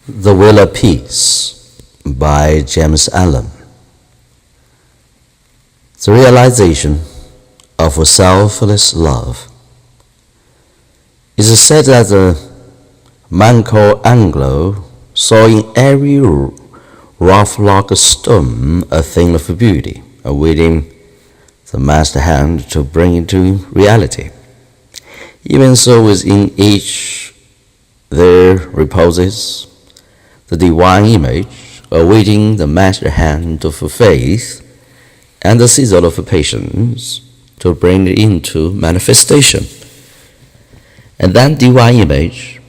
The Will of Peace by James Allen. The realization of a selfless love. It is said that the Michelangelo saw in every rough log stone a thing of beauty, awaiting the master hand to bring it to reality. Even so within each there reposes the divine image, awaiting the master hand of faith and the season of patience to bring it into manifestation. And that divine image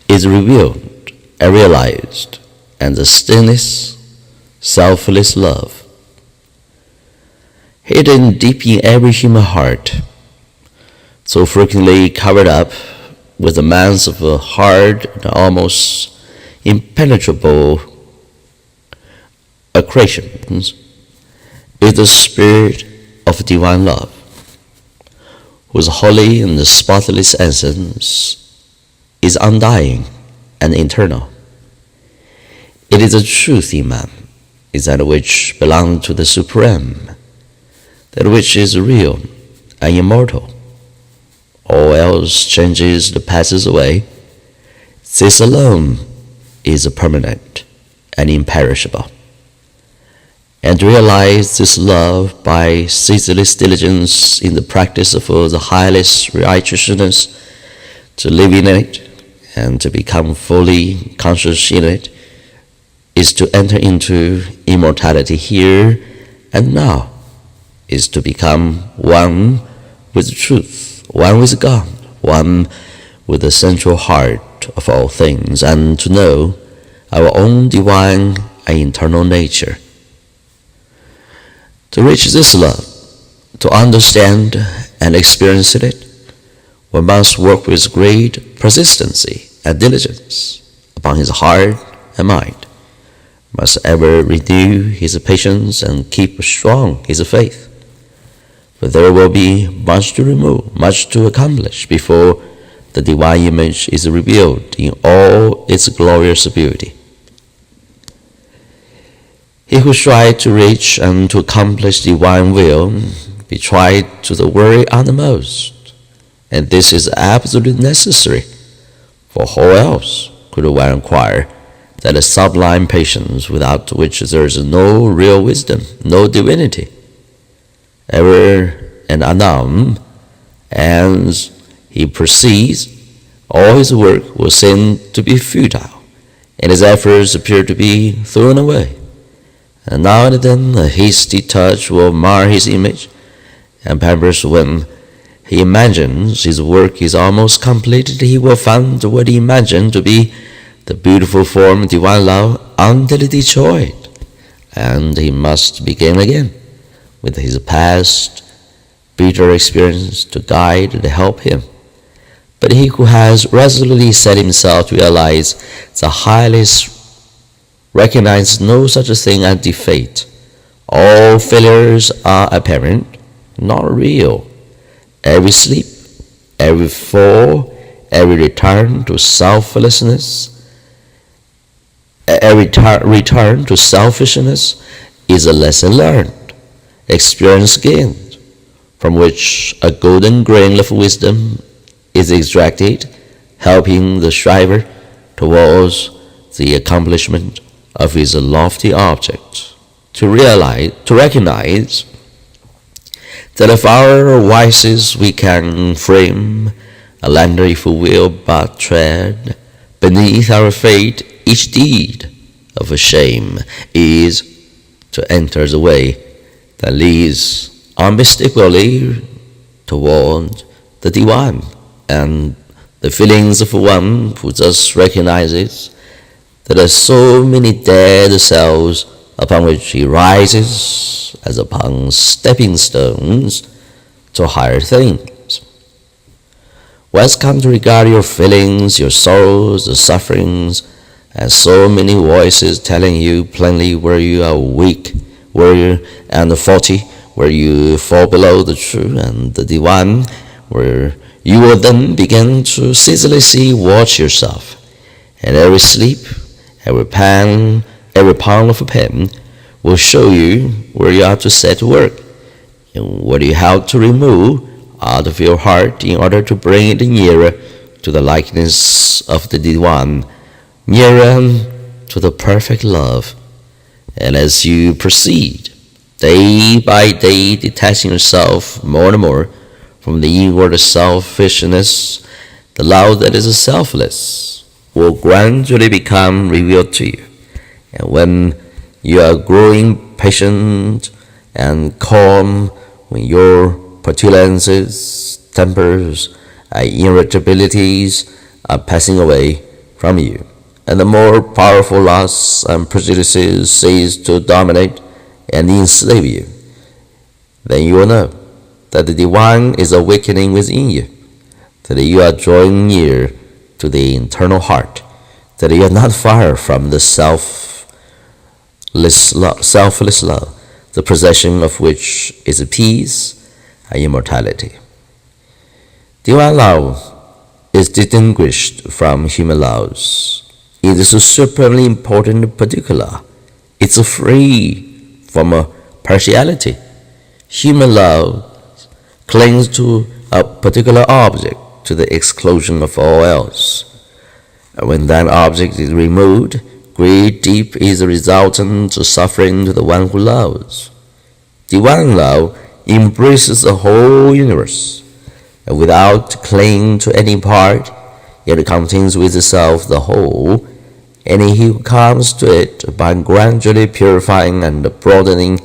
is revealed and realized, and the stillness, selfless love, hidden deep in every human heart, so frequently covered up with the mass of a hard and almost impenetrable accretions, is the spirit of divine love, whose holy and spotless essence is undying and eternal. It is the truth in man, is that which belongs to the Supreme, that which is real and immortal. All else changes and passes away. This alone is permanent and imperishable. And to realize this love by ceaseless diligence in the practice of the highest righteousness, to live in it and to become fully conscious in it, is to enter into immortality here and now, is to become one with truth, one with God, one with the central heart of all things, and to know our own divine and eternal nature. To reach this love, to understand and experience it, one must work with great persistency and diligence upon his heart and mind, must ever renew his patience and keep strong his faith. But there will be much to remove, much to accomplish before the divine image is revealed in all its glorious beauty. He who strives to reach and to accomplish divine will be tried to the very uttermost, and this is absolutely necessary, for how else could one acquire that sublime patience without which there is no real wisdom, no divinity? Ever and anon, as he proceeds, all his work will seem to be futile, and his efforts appear to be thrown away. And now and then a hasty touch will mar his image, and perhaps when he imagines his work is almost completed, he will find what he imagined to be the beautiful form of divine love utterly destroyed, and he must begin again with his past bitter experience to guide and help him. But he who has resolutely set himself to realize the highest recognizes no such thing as defeat. All failures are apparent, not real. Every slip, every fall, every return to selflessness, every return to selfishness is a lesson learned, experience gained, from which a golden grain of wisdom is extracted, helping the striver towards the accomplishment of his lofty object. To recognize that of our vices we can frame a land, if we will but tread beneath our feet each deed of shame, is to enter the way that leads unmistakably toward the divine, and the feelings of one who thus recognizes that there are so many dead cells upon which he rises as upon stepping stones to higher things. Once come to regard your feelings, your sorrows, your sufferings, as so many voices telling you plainly where you are weak, and faulty, where you fall below the true and the divine, where you will then begin to ceaselessly watch yourself, and every slip Every pound of pen will show you where you are to set to work, and what you have to remove out of your heart in order to bring it nearer to the likeness of the Divine, nearer to the perfect love. And as you proceed, day by day, detaching yourself more and more from the inward selfishness, the love that is selfless will gradually become revealed to you. And when you are growing patient and calm, when your petulances, tempers, and irritabilities are passing away from you, and the more powerful lusts and prejudices cease to dominate and enslave you, then you will know that the Divine is awakening within you, that you are drawing near to the internal heart, that you are not far from the selfless love, the possession of which is peace and immortality. Divine love is distinguished from human loves. It is supremely important in particular. It's free from partiality. Human love clings to a particular object to the exclusion of all else. And when that object is removed, great deep is the resultant suffering to the one who loves. Divine love embraces the whole universe, and without clinging to any part, it contains with itself the whole, and he who comes to it by gradually purifying and broadening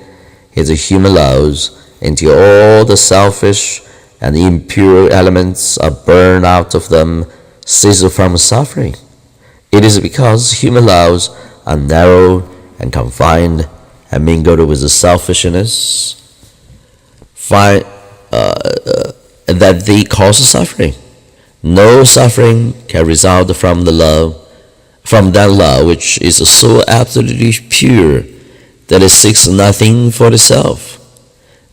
his human loves until all the selfish and impure elements are burned out of them, ceases from suffering. It is because human loves are narrow and confined and mingled with the selfishness that they cause suffering. No suffering can result from that love which is so absolutely pure that it seeks nothing for itself.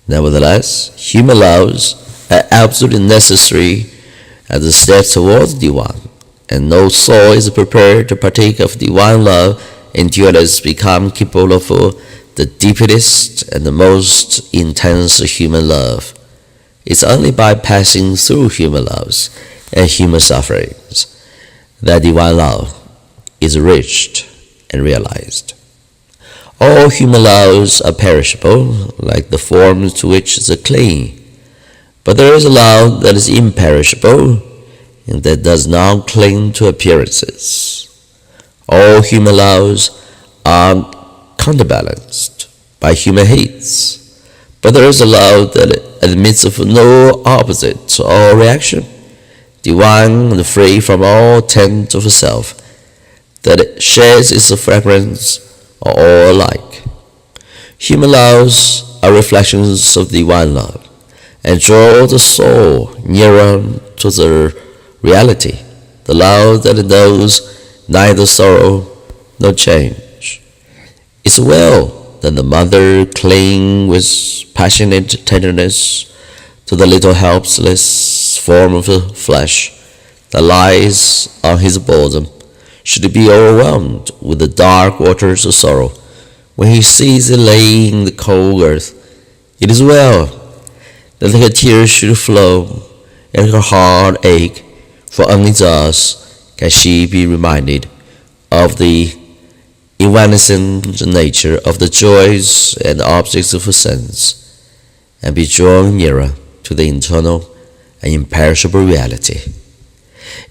Nevertheless, human loves are absolutely necessary as a step towards Divine, and no soul is prepared to partake of Divine love until it has become capable of the deepest and the most intense human love. It's only by passing through human loves and human sufferings that Divine love is reached and realized. All human loves are perishable, like the forms to which they cling. But there is a love that is imperishable, and that does not cling to appearances. All human loves are counterbalanced by human hates, but there is a love that admits of no opposite or reaction, divine and free from all taint of self, that shares its fragrance are all alike. Human loves are reflections of divine love, and draw the soul nearer to the reality, the love that knows neither sorrow nor change. It's well that the mother cling with passionate tenderness to the little helpless form of flesh that lies on his bosom, should be overwhelmed with the dark waters of sorrow when he sees it lay in the cold earth. It is well that her tears should flow and her heart ache, for only thus can she be reminded of the evanescent nature of the joys and objects of her sense, and be drawn nearer to the internal and imperishable reality.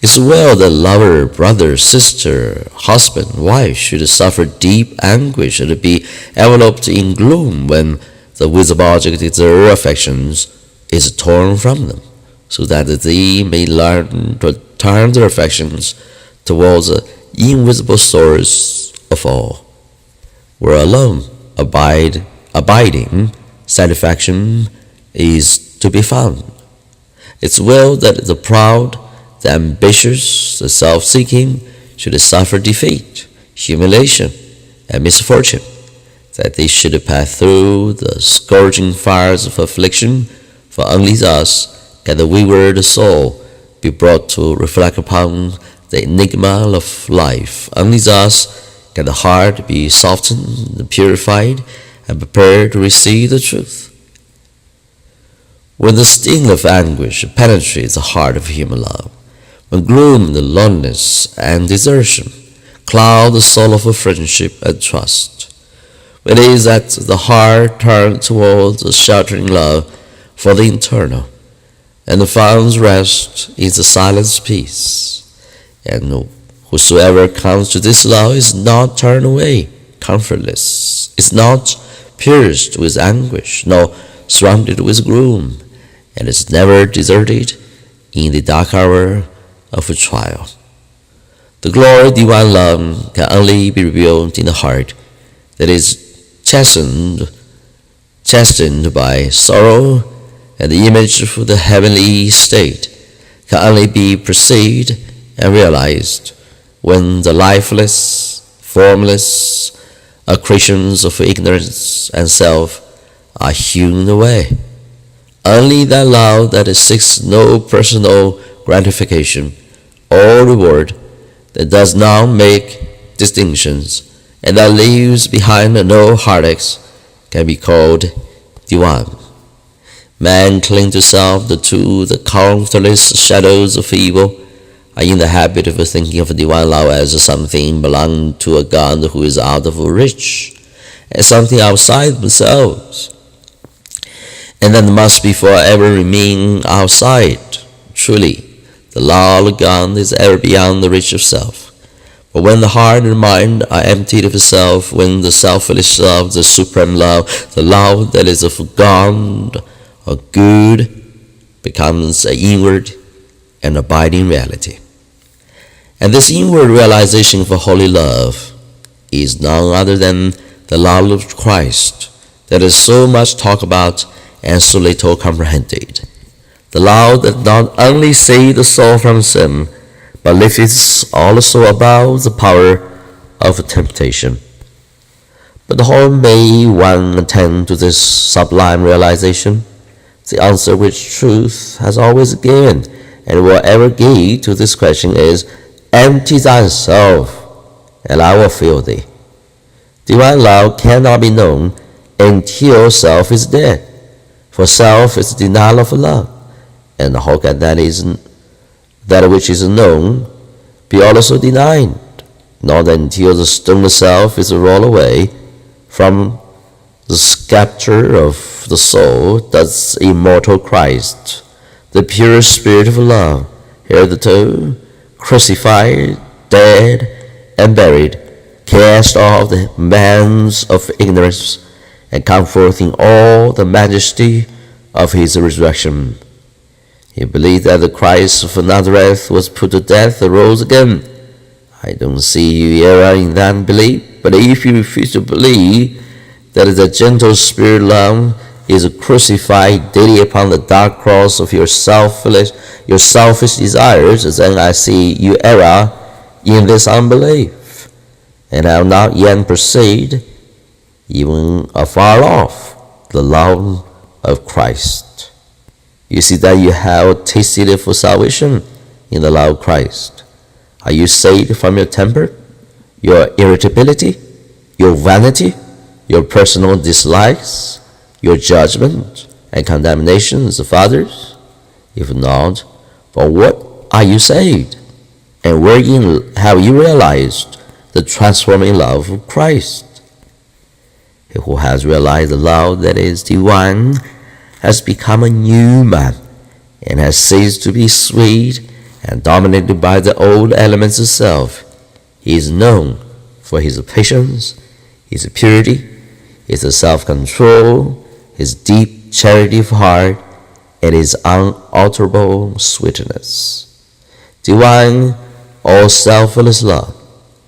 It's well that lover, brother, sister, husband, wife should suffer deep anguish and be enveloped in gloom when the visible object of their affections is torn from them, so that they may learn to turn their affections towards the invisible source of all, where alone abiding satisfaction is to be found. It's well that the proud, the ambitious, the self-seeking should suffer defeat, humiliation, and misfortune, that they should pass through the scourging fires of affliction, for only thus can the wayward soul be brought to reflect upon the enigma of life. Only thus can the heart be softened, purified, and prepared to receive the truth. When the sting of anguish penetrates the heart of human love, when gloom, loneliness, and desertion cloud the soul of friendship and trust, when it is that the heart turns towards a sheltering love for the eternal, and finds rest in the silent peace, and whosoever comes to this love is not turned away comfortless, is not pierced with anguish, nor surrounded with gloom, and is never deserted in the dark hour of a trial. The glory of divine love can only be revealed in the heart that is chastened by sorrow, and the image of the heavenly state can only be perceived and realized when the lifeless, formless accretions of ignorance and self are hewn away. Only that love that seeks no personal gratification or reward, that does not make distinctions, and that leaves behind no heartaches, can be called divine. Man cling to self, to the countless shadows of evil, are in the habit of thinking of divine love as something belonging to a God who is out of reach, as something outside themselves, and that must be forever remain outside. Truly, the law of God is ever beyond the reach of self. But when the heart and mind are emptied of self, when the selfless love, the supreme love, the love that is of God or good, becomes an inward and abiding reality. And this inward realization of holy love is none other than the love of Christ that is so much talked about and so little comprehended. The love that not only saves the soul from sin, but lifts also above the power of temptation. But how may one attain to this sublime realization? The answer which truth has always given and will ever give to this question is, empty thyself, and I will fill thee. Divine love cannot be known until self is dead, for self is denial of love, and how can that which is known be also denied? Not until the stone self is rolled away from the scepter of the soul does immortal Christ, the pure spirit of love, hitherto crucified, dead, and buried, cast off the bands of ignorance, and come forth in all the majesty of his resurrection. He believed that the Christ of Nazareth was put to death and rose again. I don't see you error in that belief, but if you refuse to believe that the gentle spirit love is crucified daily upon the dark cross of your selfish desires, then I see you error in this unbelief, and I have not yet perceived, even afar off, the love of Christ. You see that you have tasted for salvation in the love of Christ. Are you saved from your temper, your irritability, your vanity, your personal dislikes, your judgment and condemnations of others? If not, for what are you saved? And wherein have you realized the transforming love of Christ? He who has realized the love that is divine has become a new man, and has ceased to be sweet and dominated by the old elements of self. He is known for his patience, his purity, his self-control, his deep charity of heart, and his unalterable sweetness. Divine or selfless love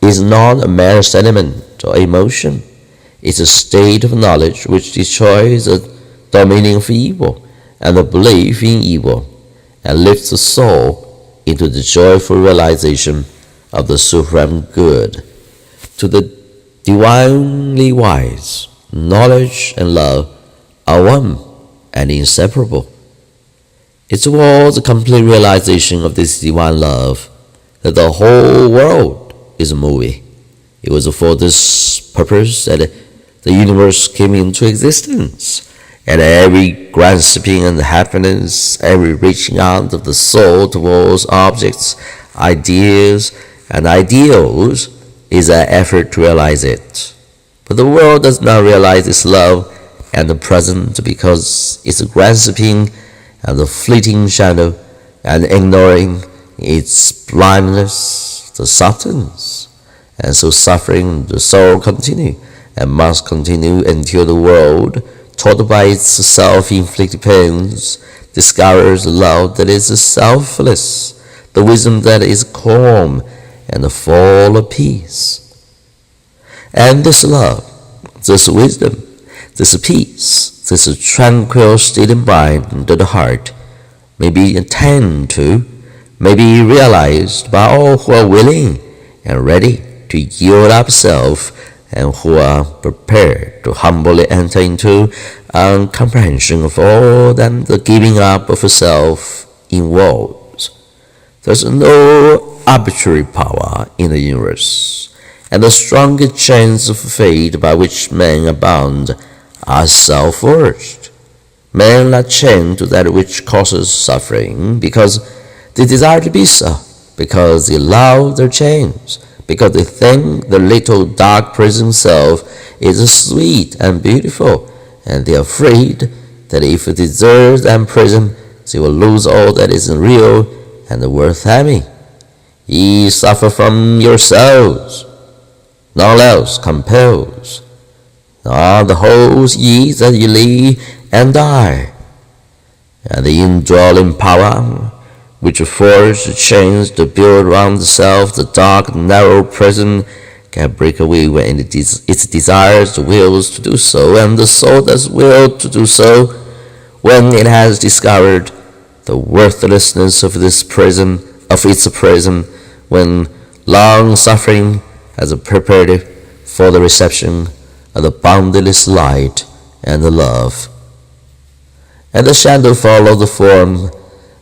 is not a mere sentiment or emotion. It's a state of knowledge which destroys the dominion of evil and the belief in evil, and lifts the soul into the joyful realization of the supreme good. To the divinely wise, knowledge and love are one and inseparable. It's towards the complete realization of this divine love that the whole world is moving. It was for this purpose that the universe came into existence, and every grasping and happiness, every reaching out of the soul towards objects, ideas, and ideals is an effort to realize it. But the world does not realize its love and the present because it's grasping at the fleeting shadow and ignoring its blindness, the substance. And so suffering, the soul continue and must continue until the world, taught by its self-inflicted pains, discovers the love that is selfless, the wisdom that is calm and full of peace. And this love, this wisdom, this peace, this tranquil state of mind of the heart may be attained to, may be realized by all who are willing and ready to yield up self and who are prepared to humbly enter into a comprehension of all that the giving up of self involves. There's no arbitrary power in the universe, and the strongest chains of fate by which men are bound are self-forged. Men are chained to that which causes suffering because they desire to be so, because they love their chains, because they think the little dark prison self is sweet and beautiful, and they are afraid that if they desert and prison, they will lose all that is real and worth having. Ye suffer from yourselves, none else compels. Nor the holes ye that ye live and die, and the indwelling power which forged the chains to build round itself the dark, narrow prison can break away when it desires the wills to do so, and the soul does will to do so when it has discovered the worthlessness of its prison, when long suffering has prepared for the reception of the boundless light and the love. And the shadow follows the form,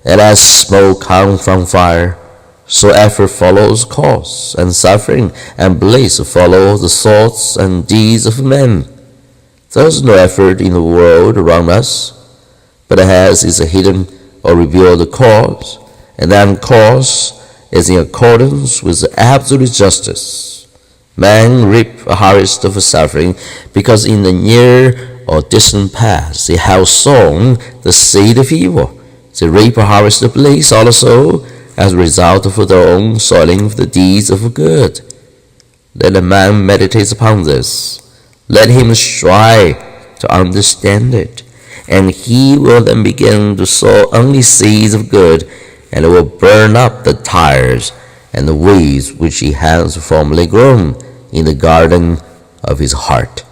and as smoke comes from fire, so effort follows cause, and suffering and bliss follow the thoughts and deeds of men. There is no effort in the world around us, but it has its hidden or revealed cause, and that cause is in accordance with absolute justice. Man reap a harvest of suffering because in the near or distant past they have sown the seed of evil. They reap a harvest of bliss also as a result of their own sowing of the deeds of good. Let a man meditate upon this. Let him strive to understand it, and he will then begin to sow only seeds of good, and will burn up the tares and the weeds which he has formerly grown in the garden of his heart.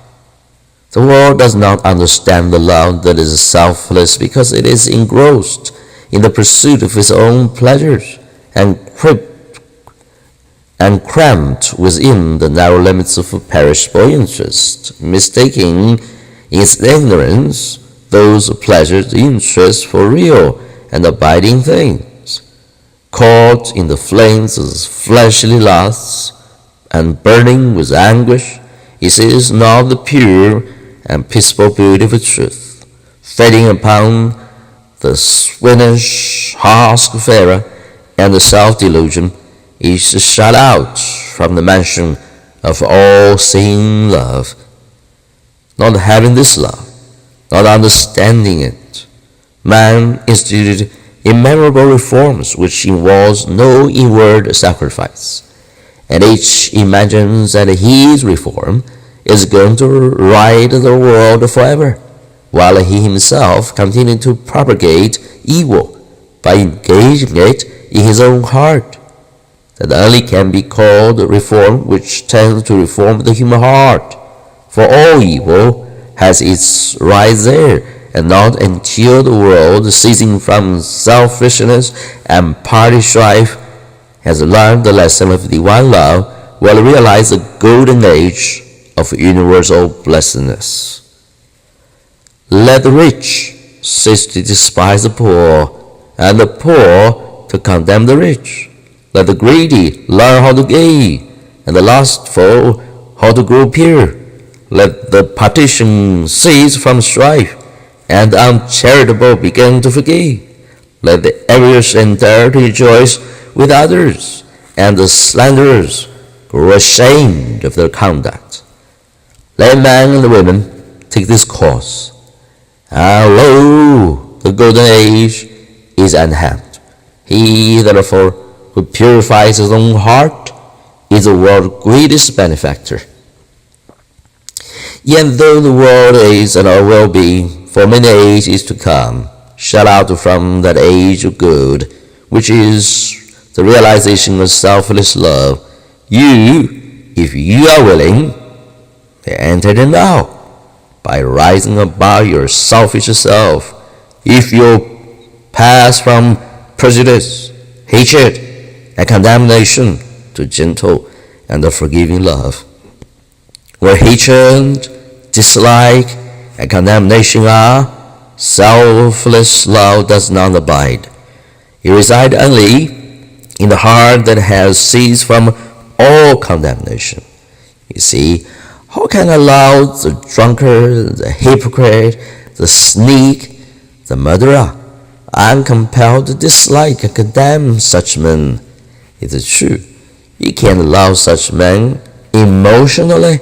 The world does not understand the love that is selfless because it is engrossed in the pursuit of its own pleasures and cramped within the narrow limits of perishable interest, mistaking in its ignorance those pleasures, interests for real and abiding things. Caught in the flames of fleshly lusts and burning with anguish, it sees not the pure and peaceful beauty of truth. Fading upon the swinish husk of error and the self-delusion, is shut out from the mansion of all-seeing love. Not having this love, not understanding it, man instituted innumerable reforms which involves no inward sacrifice, and each imagines that his reform is going to right the world forever, while he himself continues to propagate evil by engaging it in his own heart. That only can be called reform which tends to reform the human heart, for all evil has its rise there, and not until the world, ceasing from selfishness and party strife, has learned the lesson of divine love, will realize the golden age of universal blessedness. Let the rich cease to despise the poor, and the poor to condemn the rich. Let the greedy learn how to give, and the lustful how to grow pure. Let the partition cease from strife, and the uncharitable begin to forgive. Let the envious and dare to rejoice with others, and the slanderers grow ashamed of their conduct. Let men and women take this course. And lo, the golden age is at hand. He, therefore, who purifies his own heart is the world's greatest benefactor. Yet though the world is and will be for many ages to come, shut out from that age of good, which is the realization of selfless love, you, if you are willing, may enter it now, by rising above your selfish self. If you pass from prejudice, hatred, and condemnation to gentle and forgiving love, where hatred, dislike, and condemnation are, selfless love does not abide. It resides only in the heart that has ceased from all condemnation. You see, how can love the drunkard, the hypocrite, the sneak, the murderer? I am compelled to dislike and condemn such men. It is true, you can love such men emotionally,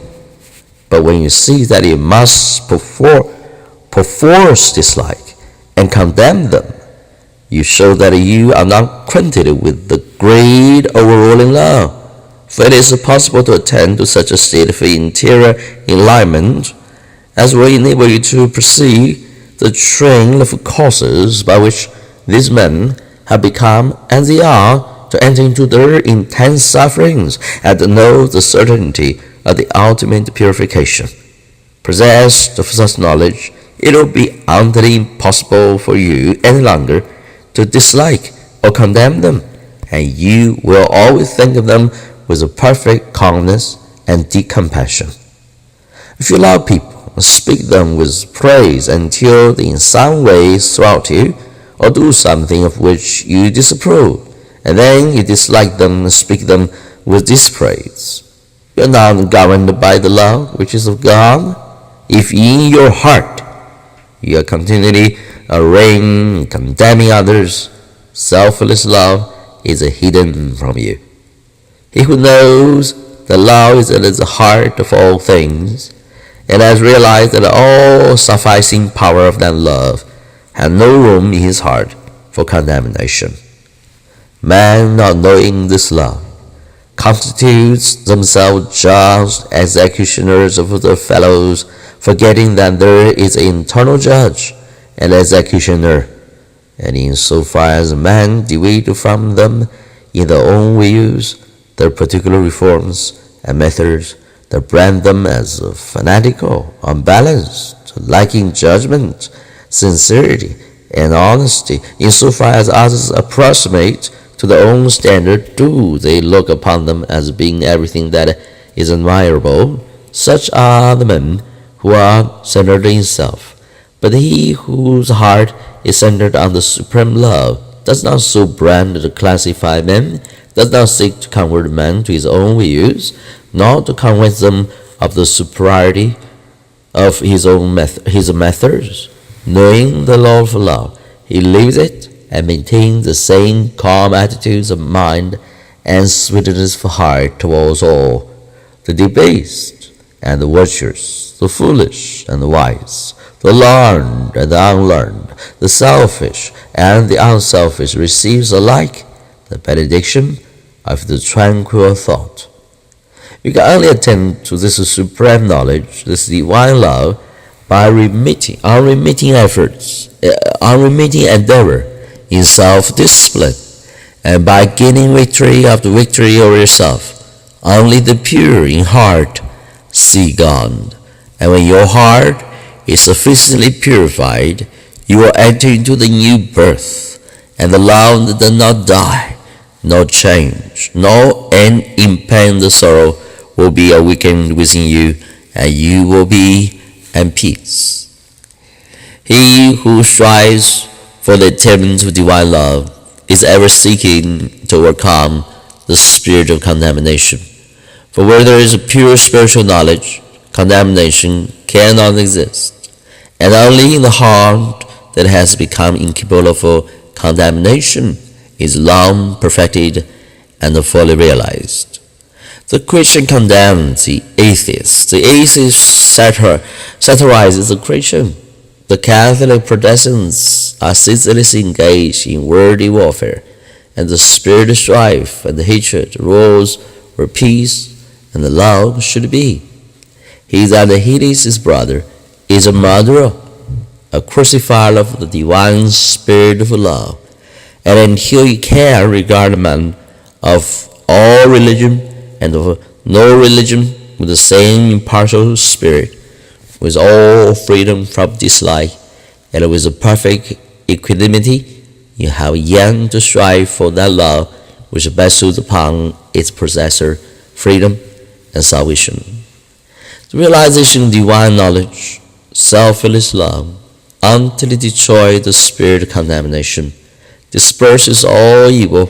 but when you see that you must perforce dislike and condemn them, you show that you are not acquainted with the great overruling love. For it is possible to attain to such a state of interior enlightenment as will enable you to perceive the train of causes by which these men have become and they are to enter into their intense sufferings and to know the certainty of the ultimate purification. Possessed of such knowledge, it will be utterly impossible for you any longer to dislike or condemn them, and you will always think of them with a perfect calmness and deep compassion. If you love people, speak them with praise until they in some way thwart you or do something of which you disapprove, and then you dislike them and speak them with dispraise. You are not governed by the love which is of God. If in your heart you are continually arraigning and condemning others, selfless love is hidden from you. He who knows that love is at the heart of all things, and has realized that all sufficing power of that love has no room in his heart for condemnation. Man, not knowing this love, constitutes themselves just executioners of their fellows, forgetting that there is an eternal judge and executioner, and in so far as man deviate from them in their own views, their particular reforms and methods, they brand them as fanatical, unbalanced, lacking judgment, sincerity, and honesty. In so far as others approximate to their own standard, do they look upon them as being everything that is admirable. Such are the men who are centered in self. But he whose heart is centered on the supreme love does not so brand or classify men, does not seek to convert men to his own views, nor to convince them of the superiority of his methods. Knowing the law of love, he lives it and maintains the same calm attitudes of mind and sweetness of heart towards all, the debased and the virtuous, the foolish and the wise, the learned and the unlearned, the selfish and the unselfish receives alike the benediction of the tranquil thought. You can only attain to this supreme knowledge, this divine love, by unremitting endeavor in self-discipline, and by gaining victory after victory over yourself. Only the pure in heart see God, and when your heart is sufficiently purified, you will enter into the new birth, and the love that does not die, nor change, nor end in pain the sorrow will be awakened within you, and you will be at peace. He who strives for the attainment of divine love is ever seeking to overcome the spirit of condemnation. For where there is pure spiritual knowledge, condemnation cannot exist, and only in the heart that has become incapable of condemnation is love perfected and fully realized. The Christian condemns the atheist. The atheist satirizes the Christian. The Catholic Protestants are ceaselessly engaged in worldly warfare, and the spirit of strife and hatred rules where peace and love should be. He that hates his brother is a murderer, a crucifier of the divine spirit of love, and until he can regard a man of all religion and of no religion with the same impartial spirit, with all freedom from dislike, and with a perfect equanimity, you have yet to strive for that love which bestows upon its possessor freedom and salvation. The realization of divine knowledge, selfless love, until it destroys the spirit of condemnation, disperses all evil,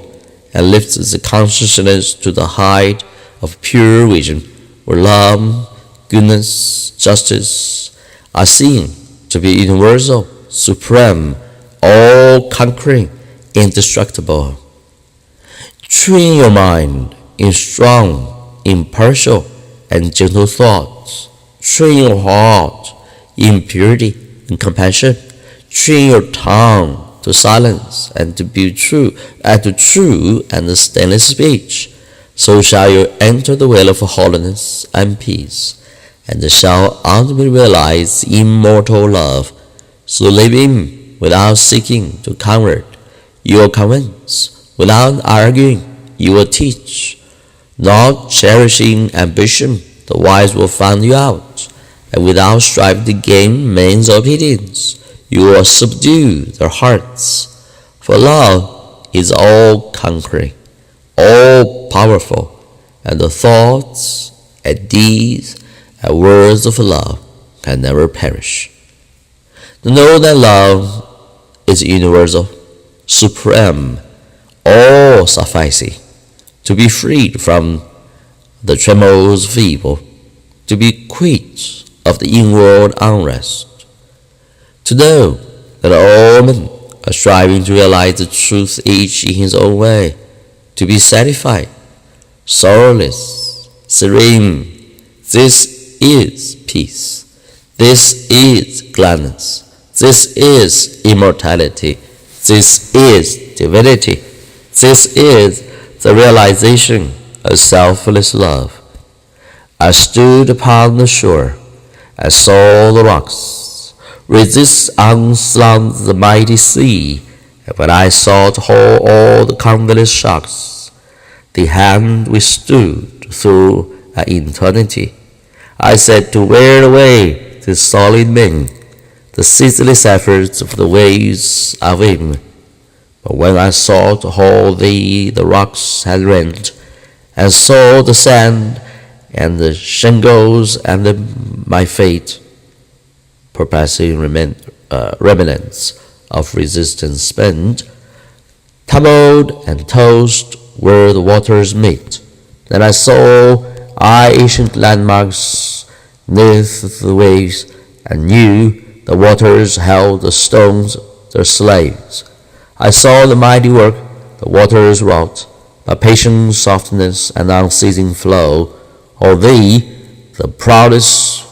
and lifts the consciousness to the height of pure vision, where love, goodness, justice are seen to be universal, supreme, all-conquering, indestructible. Train your mind in strong, impartial, and gentle thoughts. Train your heart in purity and compassion. Train your tongue to silence and to be true, and to true and stainless speech. So shall you enter the way of holiness and peace, and shall ultimately realize immortal love. So living without seeking to convert, you will convince. Without arguing, you will teach. Not cherishing ambition, the wise will find you out, and without striving to gain men's obedience, you will subdue their hearts. For love is all-conquering, all-powerful, and the thoughts and deeds and words of love can never perish. To know that love is universal, supreme, all-sufficing, to be freed from the tremors of evil, to be quit of the inward unrest. To know that all men are striving to realize the truth each in his own way, to be satisfied, sorrowless, serene. This is peace. This is gladness. This is immortality. This is divinity. This is the realization of selfless love. I stood upon the shore. I saw the rocks resist onslaught the mighty sea, and when I saw to hold all the countless shocks, the hand withstood through an eternity. I said to wear away the solid main, the ceaseless efforts of the waves are vain. But when I saw to hold thee, the rocks had rent, and saw the sand and the shingles and my fate, perplexing remnants of resistance spent, tumbled and tossed where the waters meet. Then I saw ancient landmarks neath the waves, and knew the waters held the stones their slaves. I saw the mighty work the waters wrought, by patient softness and unceasing flow. O thee, the proudest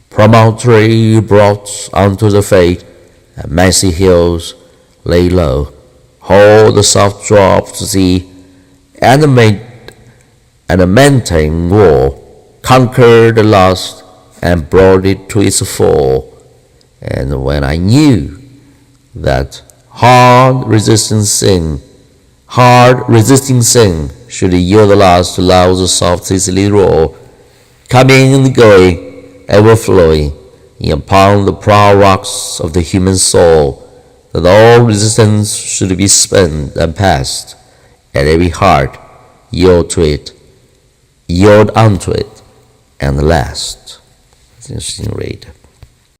promontory brought unto the fate, and massy hills lay low. Hold the soft drops thee, and the maintained wall, conquered the last, and brought it to its fall. And when I knew that hard resisting sin should yield the last to love's soft easily roll, coming and going, ever flowing, in upon the proud rocks of the human soul, that all resistance should be spent and past, and every heart yield unto it, and last. Interesting read.